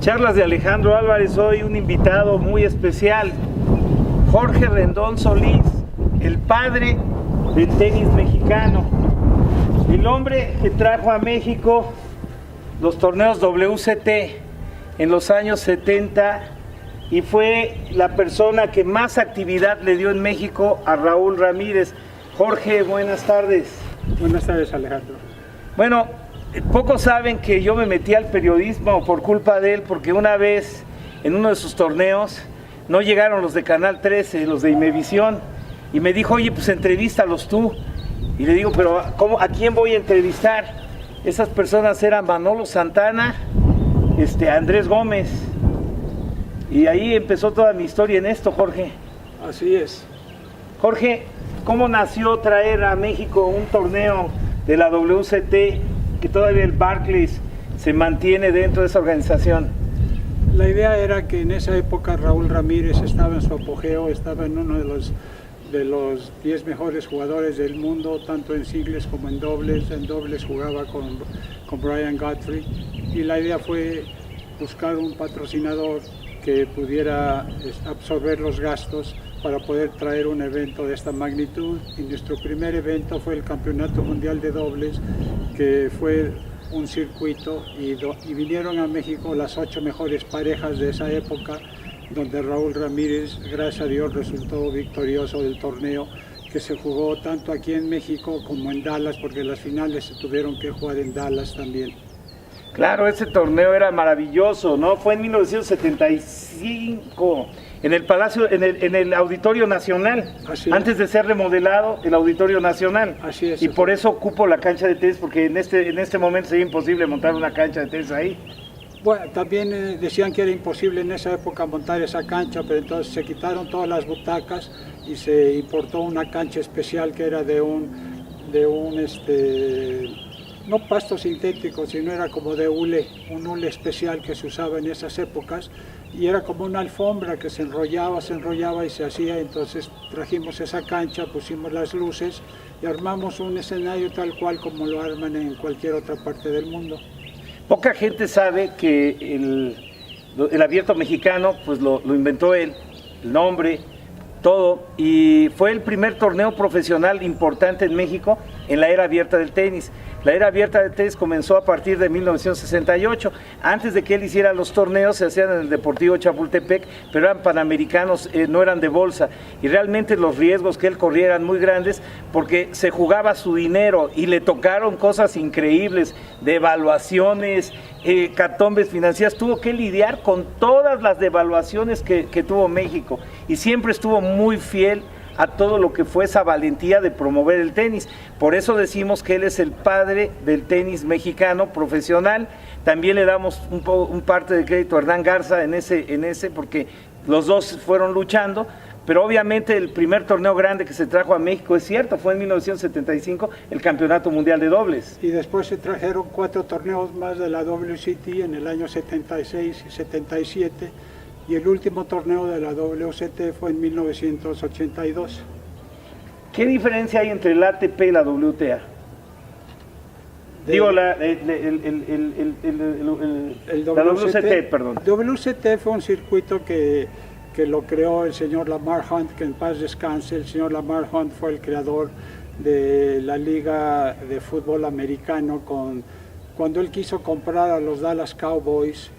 charlas de Alejandro Álvarez, hoy un invitado muy especial, Jorge Rendón Solís, el padre del tenis mexicano, el hombre que trajo a México los torneos WCT en los años 70 y fue la persona que más actividad le dio en México a Raúl Ramírez. Jorge, buenas tardes. Buenas tardes, Alejandro. Bueno, pocos saben que yo me metí al periodismo por culpa de él, porque una vez en uno de sus torneos no llegaron los de Canal 13, los de Imevisión, y me dijo, oye, pues entrevístalos tú. Y le digo, pero ¿a quién voy a entrevistar? Esas personas eran Manolo Santana, Andrés Gómez, y ahí empezó toda mi historia en esto, Jorge. Así es. Jorge, ¿cómo nació traer a México un torneo de la WCT, que todavía el Barclays se mantiene dentro de esa organización? La idea era que en esa época Raúl Ramírez estaba en su apogeo, estaba en uno de los 10 mejores jugadores del mundo, tanto en singles como en dobles. En dobles jugaba con Brian Godfrey, y la idea fue buscar un patrocinador que pudiera absorber los gastos para poder traer un evento de esta magnitud. Y nuestro primer evento fue el Campeonato Mundial de Dobles, que fue un circuito, y vinieron a México las 8 mejores parejas de esa época, donde Raúl Ramírez, gracias a Dios, resultó victorioso del torneo, que se jugó tanto aquí en México como en Dallas, porque las finales se tuvieron que jugar en Dallas también. Claro, ese torneo era maravilloso, ¿no? Fue en 1975, en el Palacio, en el Auditorio Nacional, antes de ser remodelado el Auditorio Nacional. Así es. Y por eso ocupo la cancha de tenis, porque en este momento sería imposible montar una cancha de tenis ahí. Bueno, también decían que era imposible en esa época montar esa cancha, pero entonces se quitaron todas las butacas y se importó una cancha especial que era no pasto sintético, sino era como de hule, un hule especial que se usaba en esas épocas, y era como una alfombra que se enrollaba y se hacía. Entonces trajimos esa cancha, pusimos las luces y armamos un escenario tal cual como lo arman en cualquier otra parte del mundo. Poca gente sabe que el abierto mexicano pues lo inventó él, el nombre, todo, y fue el primer torneo profesional importante en México en la era abierta del tenis. La era abierta del tenis comenzó a partir de 1968. Antes de que él hiciera los torneos, se hacían en el Deportivo Chapultepec, pero eran panamericanos, no eran de bolsa. Y realmente los riesgos que él corría eran muy grandes, porque se jugaba su dinero y le tocaron cosas increíbles, devaluaciones, catombes financieras. Tuvo que lidiar con todas las devaluaciones que tuvo México, y siempre estuvo muy fiel a todo lo que fue esa valentía de promover el tenis. Por eso decimos que él es el padre del tenis mexicano profesional. También le damos un parte de crédito a Hernán Garza en ese, porque los dos fueron luchando. Pero obviamente el primer torneo grande que se trajo a México, es cierto, fue en 1975, el Campeonato Mundial de Dobles. Y después se trajeron 4 torneos más de la WCT en el año 76 y 77, y el último torneo de la WCT fue en 1982. ¿Qué diferencia hay entre la ATP y la WTA? La WCT, perdón. WCT fue un circuito que lo creó el señor Lamar Hunt, que en paz descanse. El señor Lamar Hunt fue el creador de la Liga de Fútbol Americano. Cuando él quiso comprar a los Dallas Cowboys,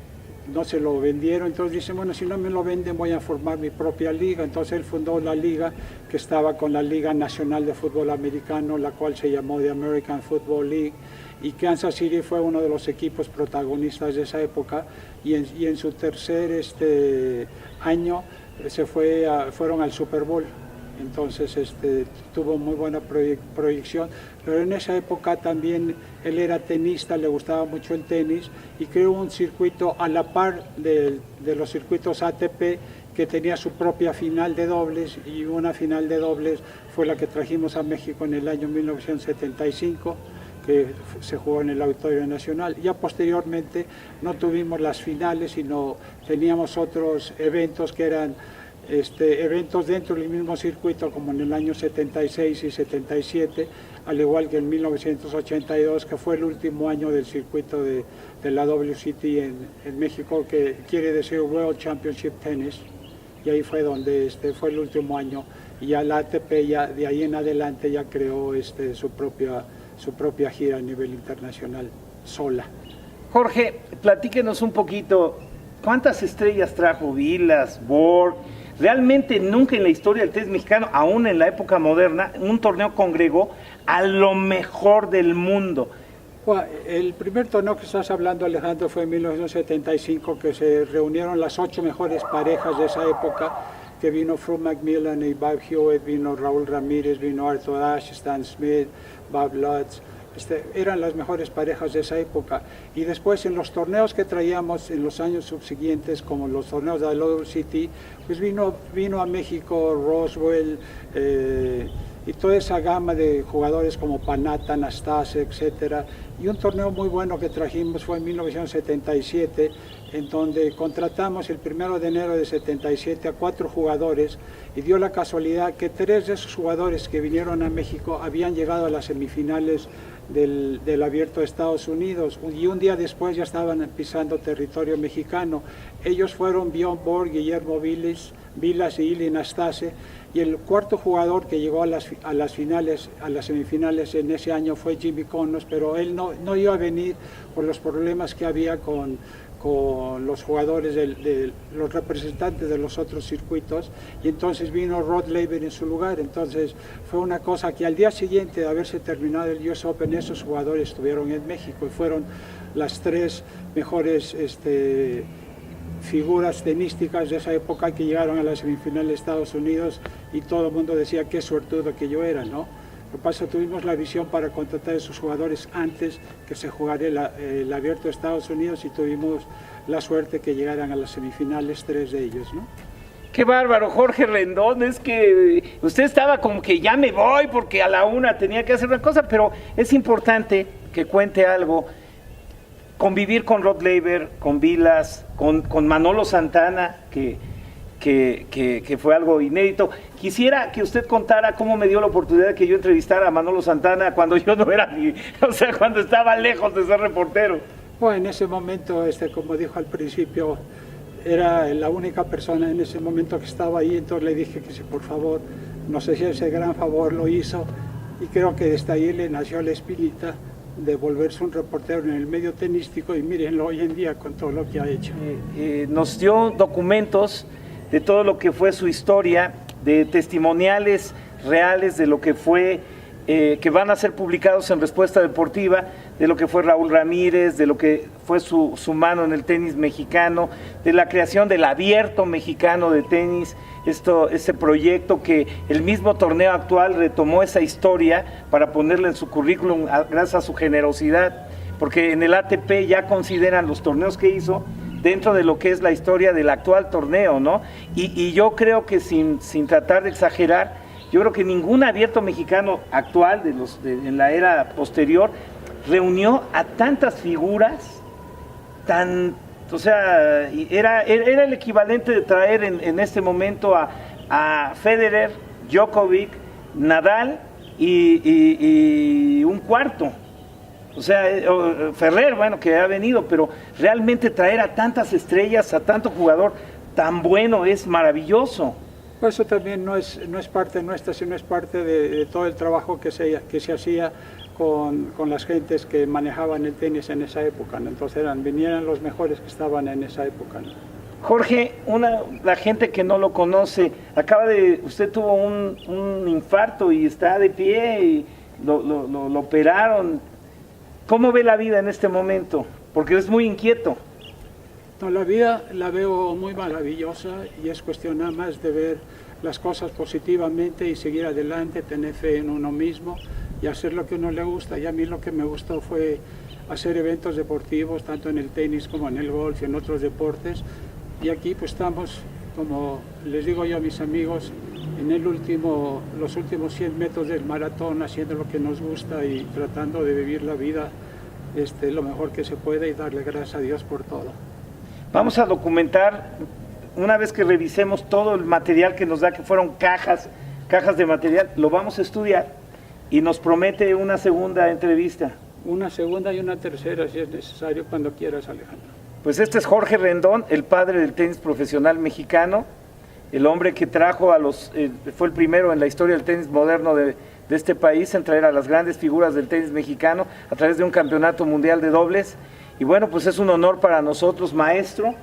no se lo vendieron. Entonces dice, bueno, si no me lo venden, voy a formar mi propia liga. Entonces él fundó la liga, que estaba con la Liga Nacional de Fútbol Americano, la cual se llamó The American Football League, y Kansas City fue uno de los equipos protagonistas de esa época, y en su tercer año fueron al Super Bowl. Entonces tuvo muy buena proyección, pero en esa época también él era tenista, le gustaba mucho el tenis, y creó un circuito a la par de los circuitos ATP, que tenía su propia final de dobles, y una final de dobles fue la que trajimos a México en el año 1975, que se jugó en el Auditorio Nacional. Ya posteriormente no tuvimos las finales, sino teníamos otros eventos que eran eventos dentro del mismo circuito, como en el año 76 y 77, al igual que en 1982, que fue el último año del circuito de la WCT en México, que quiere decir World Championship Tennis, y ahí fue donde fue el último año, y ya la ATP ya de ahí en adelante ya creó su propia gira a nivel internacional, sola. Jorge, platíquenos un poquito, ¿cuántas estrellas trajo Vilas, Borg? Realmente nunca en la historia del tenis mexicano, aún en la época moderna, un torneo congregó a lo mejor del mundo. Bueno, el primer torneo que estás hablando, Alejandro, fue en 1975, que se reunieron las 8 mejores parejas de esa época, que vino Fru Macmillan y Bob Hewitt, vino Raúl Ramírez, vino Arthur Ashe, Stan Smith, Bob Lutz. Eran las mejores parejas de esa época. Y después en los torneos que traíamos en los años subsiguientes, como los torneos de la WCT, pues vino a México Roswell y toda esa gama de jugadores como Panata, Nastase, etcétera. Y un torneo muy bueno que trajimos fue en 1977, en donde contratamos el 1 de enero de 77 a 4 jugadores, y dio la casualidad que 3 de esos jugadores que vinieron a México habían llegado a las semifinales del Abierto de Estados Unidos, y un día después ya estaban pisando territorio mexicano. Ellos fueron Bjorn Borg, Guillermo Vilas y Ilie Nastase, y el cuarto jugador que llegó a las semifinales en ese año fue Jimmy Connors, pero él no iba a venir por los problemas que había con los jugadores, los representantes de los otros circuitos, y entonces vino Rod Laver en su lugar. Entonces fue una cosa que al día siguiente de haberse terminado el US Open, esos jugadores estuvieron en México y fueron las 3 mejores figuras tenísticas de esa época que llegaron a la semifinal de Estados Unidos, y todo el mundo decía qué suertudo que yo era, ¿no? Lo que pasa, tuvimos la visión para contratar a esos jugadores antes que se jugara el Abierto de Estados Unidos, y tuvimos la suerte que llegaran a las semifinales 3 de ellos, ¿no? Qué bárbaro, Jorge Rendón, es que usted estaba como que ya me voy porque a la 1 tenía que hacer una cosa, pero es importante que cuente algo. Convivir con Rod Laver, con Vilas, con Manolo Santana, que fue algo inédito. Quisiera que usted contara cómo me dio la oportunidad de que yo entrevistara a Manolo Santana cuando yo no era cuando estaba lejos de ser reportero. Bueno, en ese momento, como dijo al principio, era la única persona en ese momento que estaba ahí, entonces le dije que si por favor nos hacía ese gran favor, lo hizo, y creo que desde ahí le nació la espinita de volverse un reportero en el medio tenístico, y mírenlo hoy en día con todo lo que ha hecho. Nos dio documentos de todo lo que fue su historia, de testimoniales reales de lo que fue, que van a ser publicados en Respuesta Deportiva, de lo que fue Raúl Ramírez, de lo que fue su mano en el tenis mexicano, de la creación del Abierto Mexicano de Tenis, ese proyecto que el mismo torneo actual retomó esa historia para ponerla en su currículum gracias a su generosidad, porque en el ATP ya consideran los torneos que hizo dentro de lo que es la historia del actual torneo, ¿no? Y yo creo que sin tratar de exagerar, yo creo que ningún abierto mexicano actual en la era posterior reunió a tantas figuras, o sea, era el equivalente de traer en este momento a Federer, Djokovic, Nadal y un cuarto. O sea, Ferrer, bueno, que ha venido, pero realmente traer a tantas estrellas, a tanto jugador tan bueno es maravilloso. Pues eso también no es parte nuestra, sino es parte de todo el trabajo que se hacía con las gentes que manejaban el tenis en esa época, ¿no? Entonces vinieran los mejores que estaban en esa época, ¿no? Jorge, la gente que no lo conoce, usted tuvo un infarto y está de pie y lo operaron. ¿Cómo ve la vida en este momento? Porque es muy inquieto. No, la vida la veo muy maravillosa, y es cuestión nada más de ver las cosas positivamente y seguir adelante, tener fe en uno mismo y hacer lo que a uno le gusta. Y a mí lo que me gustó fue hacer eventos deportivos, tanto en el tenis como en el golf y en otros deportes. Y aquí pues estamos, como les digo yo a mis amigos, en los últimos 100 metros del maratón, haciendo lo que nos gusta y tratando de vivir la vida lo mejor que se puede, y darle gracias a Dios por todo. Vamos a documentar, una vez que revisemos todo el material que nos da, que fueron cajas de material, lo vamos a estudiar y nos promete una segunda entrevista. Una segunda y una tercera, si es necesario, cuando quieras, Alejandro. Pues este es Jorge Rendón, el padre del tenis profesional mexicano, el hombre que trajo fue el primero en la historia del tenis moderno de este país en traer a las grandes figuras del tenis mexicano a través de un campeonato mundial de dobles. Y bueno, pues es un honor para nosotros, maestro.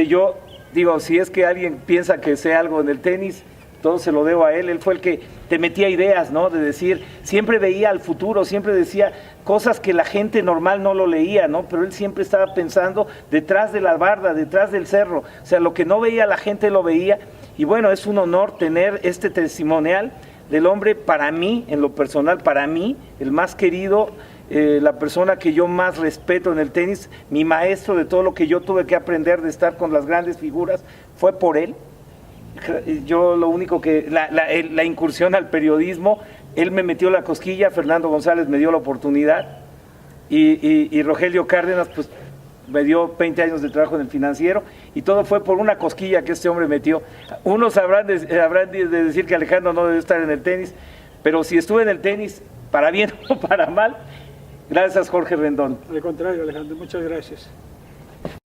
Yo digo, si es que alguien piensa que sé algo en el tenis, todo se lo debo a él. Él fue el que te metía ideas, ¿no? De decir, siempre veía al futuro, siempre decía cosas que la gente normal no lo leía, ¿no? Pero él siempre estaba pensando detrás de la barda, detrás del cerro. O sea, lo que no veía la gente lo veía. Y bueno, es un honor tener este testimonial del hombre, para mí, en lo personal, para mí, el más querido, la persona que yo más respeto en el tenis, mi maestro de todo lo que yo tuve que aprender de estar con las grandes figuras, fue por él. Yo lo único que, la incursión al periodismo, él me metió la cosquilla, Fernando González me dio la oportunidad y Rogelio Cárdenas pues me dio 20 años de trabajo en el Financiero y todo fue por una cosquilla que este hombre metió. Unos habrán de decir que Alejandro no debe estar en el tenis, pero si estuve en el tenis, para bien o para mal, gracias Jorge Rendón. Al contrario, Alejandro, muchas gracias.